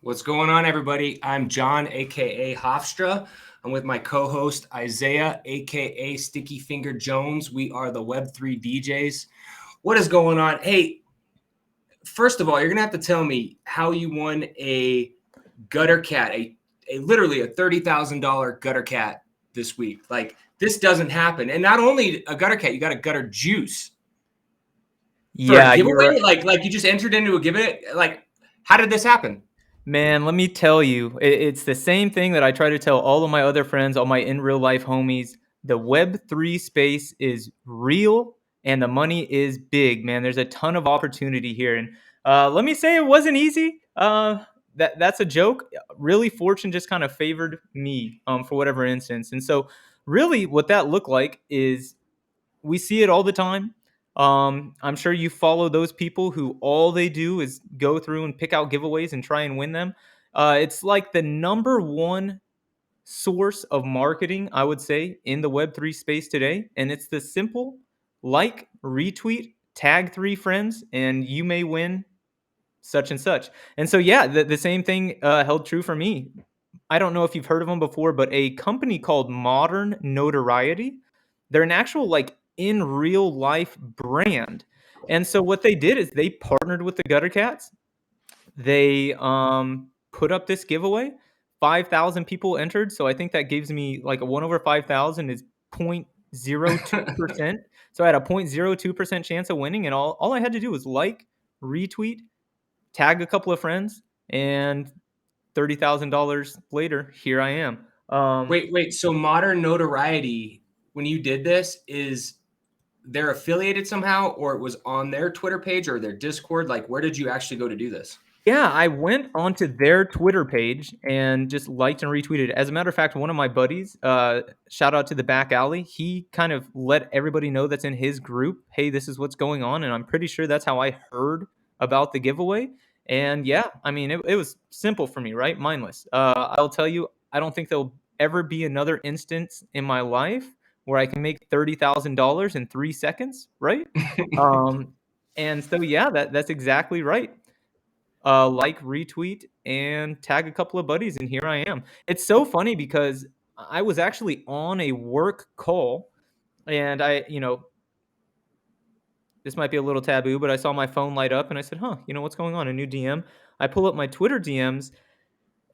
What's going on, everybody? I'm John, aka Hofstra. I'm with my co-host Isaiah, aka Sticky Finger Jones. We are the Web3 DJs. What is going on? Hey, first of all, you're gonna have to tell me how you won a gutter cat, a literally a $30,000 gutter cat this week. Like this doesn't happen. And not only a gutter cat, you got a gutter juice for a Yeah, you're giveaway. right. Like you just entered into a giveaway. Like, how did this happen? Man, let me tell you, it's the same thing that I try to tell all of my other friends, all my in real life homies. The Web3 space is real and the money is big, man. There's a ton of opportunity here. And let me say it wasn't easy. That's a joke. Really, fortune just kind of favored me for whatever instance. And so, really, what that looked like is we see it all the time. I'm sure you follow those people who all they do is go through and pick out giveaways and try and win them. It's like the number one source of marketing, I would say, in the Web3 space today. And it's the simple like, retweet, tag three friends, and you may win such and such. And so, yeah, the same thing held true for me. I don't know if you've heard of them before, but a company called Modern Notoriety, they're an actual like in real life brand. And so what they did is they partnered with the Gutter Cats. They put up this giveaway. 5,000 people entered, so I think that gives me like a 1 over 5,000 is 0.02%. So I had a 0.02% chance of winning, and all I had to do was like, retweet, tag a couple of friends, and $30,000 later, here I am. Wait. So Modern Notoriety, when you did this, is they're affiliated somehow, or it was on their Twitter page or their Discord? Like, where did you actually go to do this? Yeah, I went onto their Twitter page and just liked and retweeted. As a matter of fact, one of my buddies, shout out to the back alley, he kind of let everybody know that's in his group, hey, this is what's going on. And I'm pretty sure that's how I heard about the giveaway. And yeah, I mean, it was simple for me, right? Mindless. I'll tell you, I don't think there'll ever be another instance in my life where I can make $30,000 in 3 seconds, right? Um, and so, yeah, that's exactly right. Like, retweet, and tag a couple of buddies, and here I am. It's so funny because I was actually on a work call, and this might be a little taboo, but I saw my phone light up, and I said, "Huh, what's going on? A new DM." I pull up my Twitter DMs,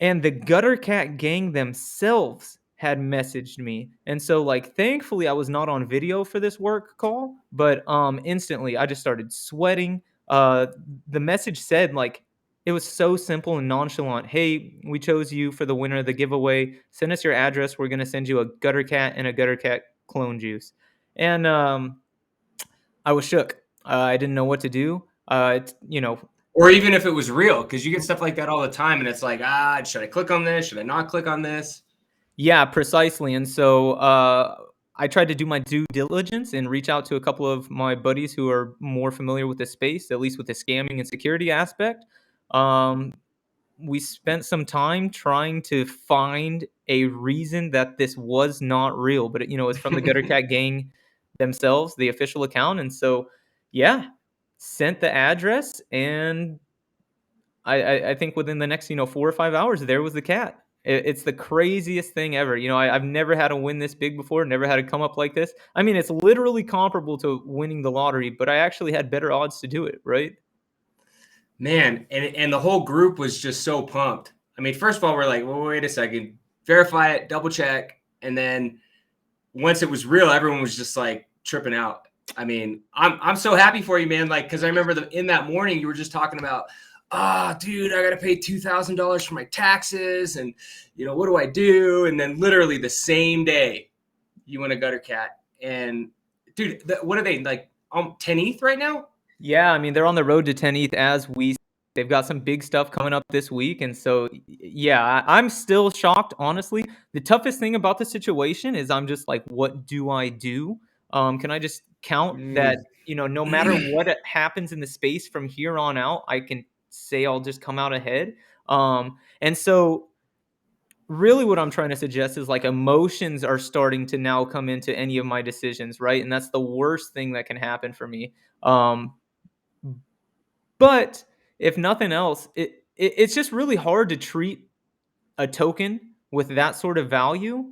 and the Gutter Cat gang themselves had messaged me. And so, like, thankfully I was not on video for this work call, but instantly I just started sweating. The message said, like, it was so simple and nonchalant. Hey, we chose you for the winner of the giveaway. Send us your address. We're going to send you a Gutter Cat and a Gutter Cat clone juice. And I was shook. I didn't know what to do. Or even if it was real, because you get stuff like that all the time, and it's like, should I click on this? Should I not click on this? Yeah, precisely. And so I tried to do my due diligence and reach out to a couple of my buddies who are more familiar with the space, at least with the scamming and security aspect. Um, we spent some time trying to find a reason that this was not real, but it's from the Gutter Cat gang themselves, the official account. And so, yeah, sent the address, and I think within the next 4 or 5 hours, there was the cat. It's the craziest thing ever. I've never had a win this big before. Never had a come up like this. I mean, it's literally comparable to winning the lottery, but I actually had better odds to do it. Right? Man, and the whole group was just so pumped. I mean, first of all, we're like, well, wait a second, verify it, double check, and then once it was real, everyone was just like tripping out. I mean, I'm so happy for you, man. Like, because I remember in that morning you were just talking about, dude, I got to pay $2,000 for my taxes, and what do I do? And then literally the same day, you win a gutter cat, and dude, what are they like? 10 ETH right now? Yeah, I mean, they're on the road to 10 ETH as we. They've got some big stuff coming up this week, and so yeah, I'm still shocked. Honestly, the toughest thing about the situation is I'm just like, what do I do? Can I just count Mm. that? No matter what happens in the space from here on out, I can say I'll just come out ahead. And so really what I'm trying to suggest is like emotions are starting to now come into any of my decisions, right? And that's the worst thing that can happen for me. But if nothing else, it's just really hard to treat a token with that sort of value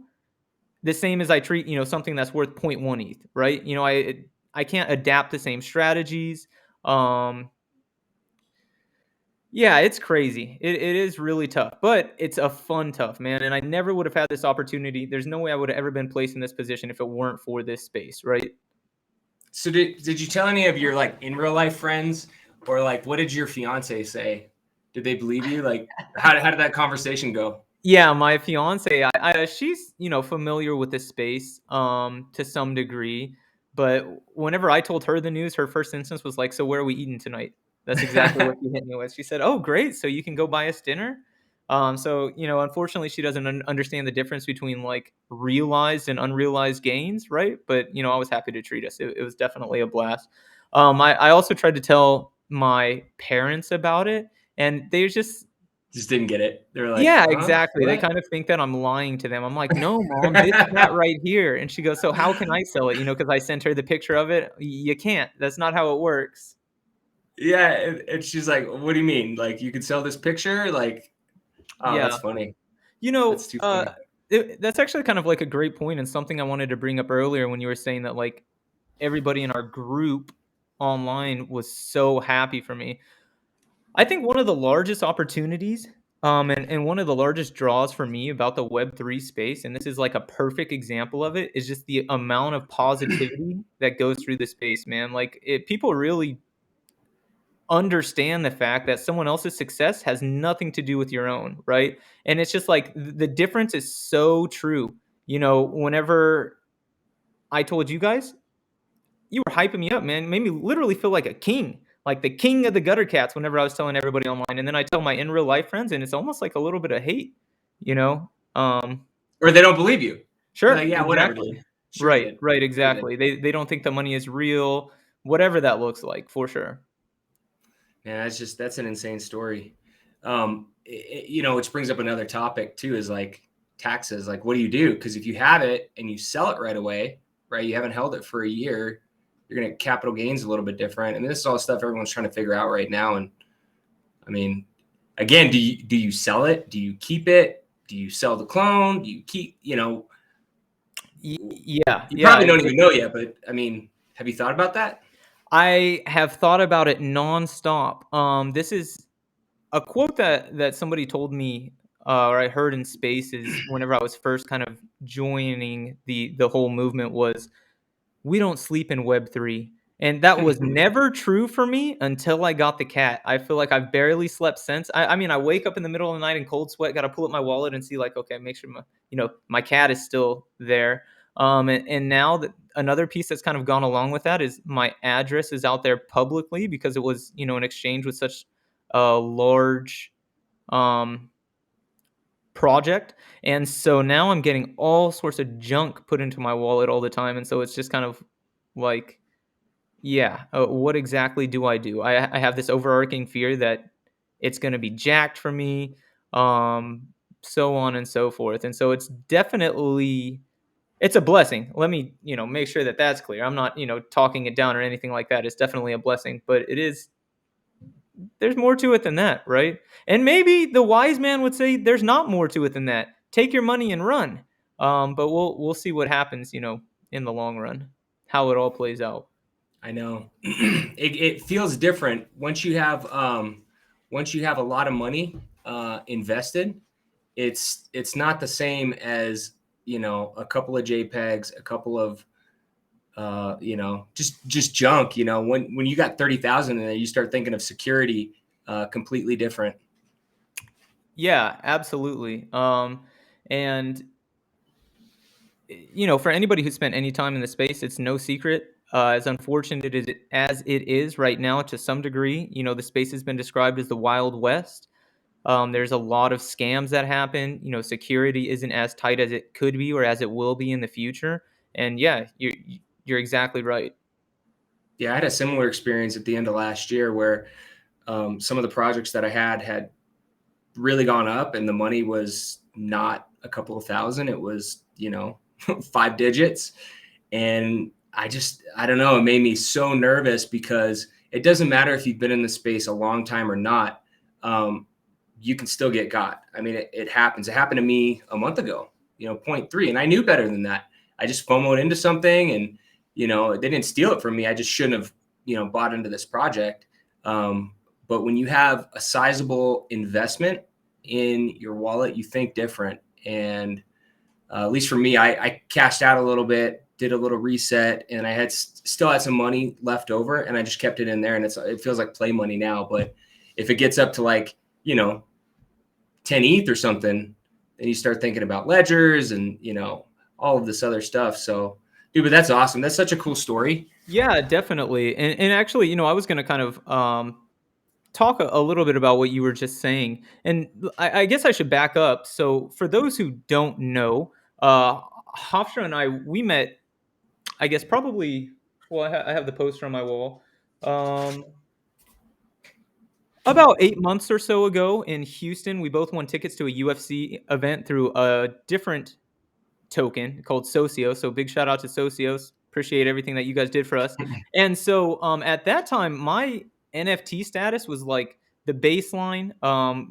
the same as I treat, something that's worth zero point 0.1 ETH, right? I can't adapt the same strategies. Um, yeah, it's crazy. It is really tough, but it's a fun tough, man. And I never would have had this opportunity. There's no way I would have ever been placed in this position if it weren't for this space, right? So did you tell any of your like in real life friends, or like what did your fiance say? Did they believe you? Like how did that conversation go? Yeah, my fiance, she's familiar with the space to some degree, but whenever I told her the news, her first instance was like, "So where are we eating tonight?" That's exactly what she hit me with. She said, "Oh, great! So you can go buy us dinner." So unfortunately, she doesn't understand the difference between like realized and unrealized gains, right? But I was happy to treat us. It was definitely a blast. I also tried to tell my parents about it, and they Just didn't get it. They were like, yeah, huh? exactly. They What? kind of think that I'm lying to them. I'm like, "No, mom, this cat right here." And she goes, "So how can I sell it?" Because I sent her the picture of it. You can't. That's not how it works. Yeah, and she's like, "What do you mean? Like you could sell this picture?" Like, oh, Yeah. that's funny. You know, That's too uh, funny. that's actually kind of like a great point and something I wanted to bring up earlier when you were saying that, like, everybody in our group online was so happy for me. I think one of the largest opportunities, and one of the largest draws for me about the Web3 space, and this is like a perfect example of it, is just the amount of positivity that goes through the space, man. Like, people really understand the fact that someone else's success has nothing to do with your own, right? And it's just like the difference is so true. Whenever I told you guys, you were hyping me up, man. Made me literally feel like a king, like the king of the gutter cats whenever I was telling everybody online. And then I tell my in real life friends, and it's almost like a little bit of hate, you know? Um, Or they don't believe you. They're sure, like, yeah, whatever, exactly. dude. Sure you Right, did. right, Sure you did. exactly. They don't think the money is real, whatever that looks like, for sure. Man, that's an insane story. Which brings up another topic too, is like taxes. Like, what do you do? Because if you have it and you sell it right away, right? You haven't held it for a year, you're gonna capital gains a little bit different. And this is all stuff everyone's trying to figure out right now. And I mean, again, do you sell it? Do you keep it? Do you sell the clone? Do you keep? Yeah, You yeah. probably don't even know yet, but I mean, have you thought about that? I have thought about it nonstop. This is a quote that somebody told me, or I heard in spaces whenever I was first kind of joining the whole movement was, "We don't sleep in Web3." And that was never true for me until I got the cat. I feel like I've barely slept since. I mean, I wake up in the middle of the night in cold sweat, got to pull up my wallet and see like, okay, make sure my cat is still there. And now that another piece that's kind of gone along with that is my address is out there publicly because it was, an exchange with such a large um, project. And so now I'm getting all sorts of junk put into my wallet all the time. And so it's just kind of like, yeah, what exactly do I do? I have this overarching fear that it's going to be jacked for me, um, so on and so forth. And so it's a blessing. Let me, make sure that that's clear. I'm not, talking it down or anything like that. It's definitely a blessing, but there's more to it than that, right? And maybe the wise man would say there's not more to it than that. Take your money and run. But we'll see what happens, in the long run, how it all plays out. I know it feels different once you have a lot of money invested. It's not the same as a couple of JPEGs, a couple of just junk. When you got 30,000 in there, you start thinking of security completely different. Yeah, absolutely. And for anybody who spent any time in the space, it's no secret. As unfortunate as it is right now, to some degree, the space has been described as the Wild West. There's a lot of scams that happen. Security isn't as tight as it could be or as it will be in the future. And yeah, you're exactly right. Yeah, I had a similar experience at the end of last year where some of the projects that I had really gone up, and the money was not a couple of thousand. It was, 5 digits. And I don't know, it made me so nervous because it doesn't matter if you've been in the space a long time or not. Um, you can still get got. I mean, it happens. It happened to me a month ago, 0.3. And I knew better than that. I just FOMOed into something, and, they didn't steal it from me. I just shouldn't have, bought into this project. But when you have a sizable investment in your wallet, you think different. And at least for me, I cashed out a little bit, did a little reset, and I still had some money left over, and I just kept it in there. And it feels like play money now. But if it gets up to like, 10 ETH or something, then you start thinking about ledgers and, all of this other stuff. So, dude, but that's awesome. That's such a cool story. Yeah, definitely. And actually, I was going to kind of talk a little bit about what you were just saying. And I guess I should back up. So, for those who don't know, Hofstra and we met, I guess, probably, well, I have the poster on my wall. About 8 months or so ago in Houston, we both won tickets to a UFC event through a different token called Socios. So big shout out to Socios. Appreciate everything that you guys did for us. And so at that time, my NFT status was like the baseline.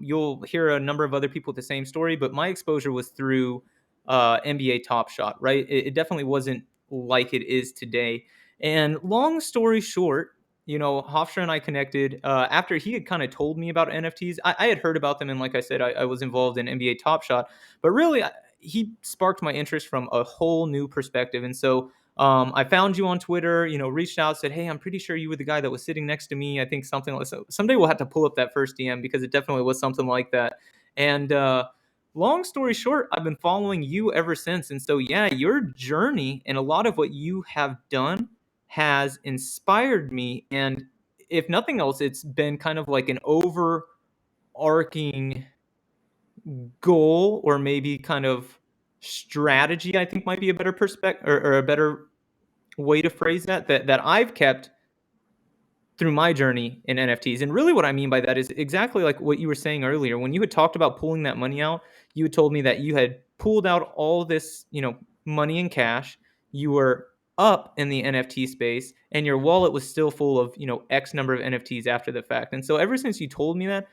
You'll hear a number of other people with the same story, but my exposure was through NBA Top Shot, right? It definitely wasn't like it is today. And long story short, Hofstra and I connected after he had kind of told me about NFTs. I had heard about them, and like I said, I was involved in NBA Top Shot, but really, he sparked my interest from a whole new perspective. And so I found you on Twitter, reached out, said, hey, I'm pretty sure you were the guy that was sitting next to me. I think something like so. Someday we'll have to pull up that first DM because it definitely was something like that. And long story short, I've been following you ever since. And so, yeah, your journey and a lot of what you have done has inspired me. And if nothing else, it's been kind of like an overarching goal, or maybe kind of strategy, I think might be a better perspective, or a better way to phrase that I've kept through my journey in NFTs. And really what I mean by that is exactly like what you were saying earlier. When you had talked about pulling that money out, you had told me that you had pulled out all this, money in cash. You were up in the NFT space, and your wallet was still full of, X number of NFTs after the fact. And so ever since you told me that,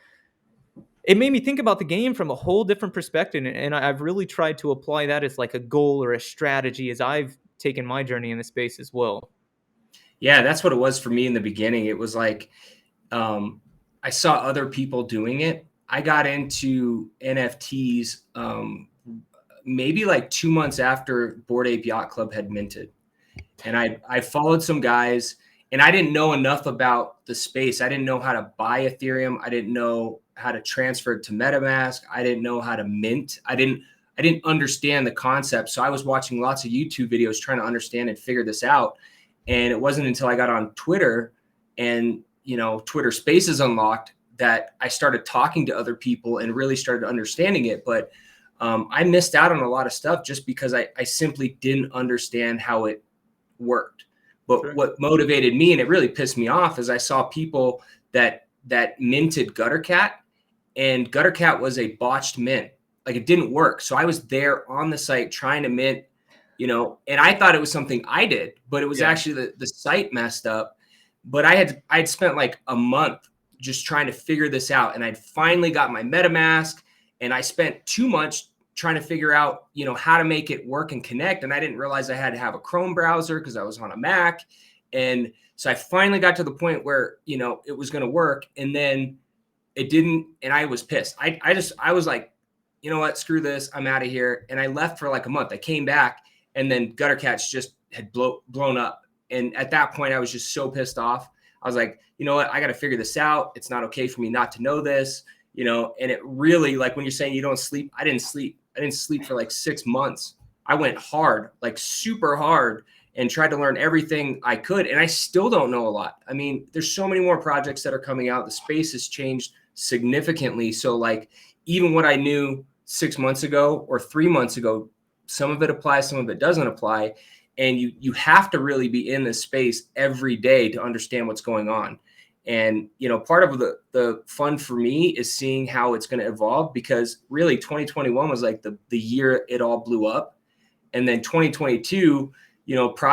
it made me think about the game from a whole different perspective. And I've really tried to apply that as like a goal or a strategy as I've taken my journey in the space as well. Yeah, that's what it was for me in the beginning. It was like I saw other people doing it. I got into NFTs maybe like 2 months after Bored Ape Yacht Club had minted. And I followed some guys, and I didn't know enough about the space. I didn't know how to buy Ethereum. I didn't know how to transfer it to MetaMask. I didn't know how to mint. I didn't understand the concept. So I was watching lots of YouTube videos trying to understand and figure this out. And it wasn't until I got on Twitter and, Twitter Spaces unlocked that I started talking to other people and really started understanding it. But I missed out on a lot of stuff just because I simply didn't understand how it worked. But Sure. What motivated me, and it really pissed me off, is I saw people that minted Guttercat, and Guttercat was a botched mint. Like, it didn't work. So I was there on the site trying to mint, and I thought it was something I did, but it was actually the site messed up. But I'd spent like a month just trying to figure this out, and I'd finally got my MetaMask, and I spent 2 months trying to figure out, how to make it work and connect. And I didn't realize I had to have a Chrome browser because I was on a Mac. And so I finally got to the point where, it was going to work. And then it didn't. And I was pissed. I was like, you know what, screw this. I'm out of here. And I left for like a month. I came back, and then Guttercats just had blown up. And at that point, I was just so pissed off. I was like, you know what, I got to figure this out. It's not okay for me not to know this, and it really, like when you're saying you don't sleep, I didn't sleep. I didn't sleep for like 6 months. I went hard, like super hard, and tried to learn everything I could. And I still don't know a lot. I mean, there's so many more projects that are coming out. The space has changed significantly. So like even what I knew 6 months ago or 3 months ago, some of it applies, some of it doesn't apply. And you have to really be in this space every day to understand what's going on. And, part of the fun for me is seeing how it's going to evolve, because really 2021 was like the year it all blew up. And then 2022, projects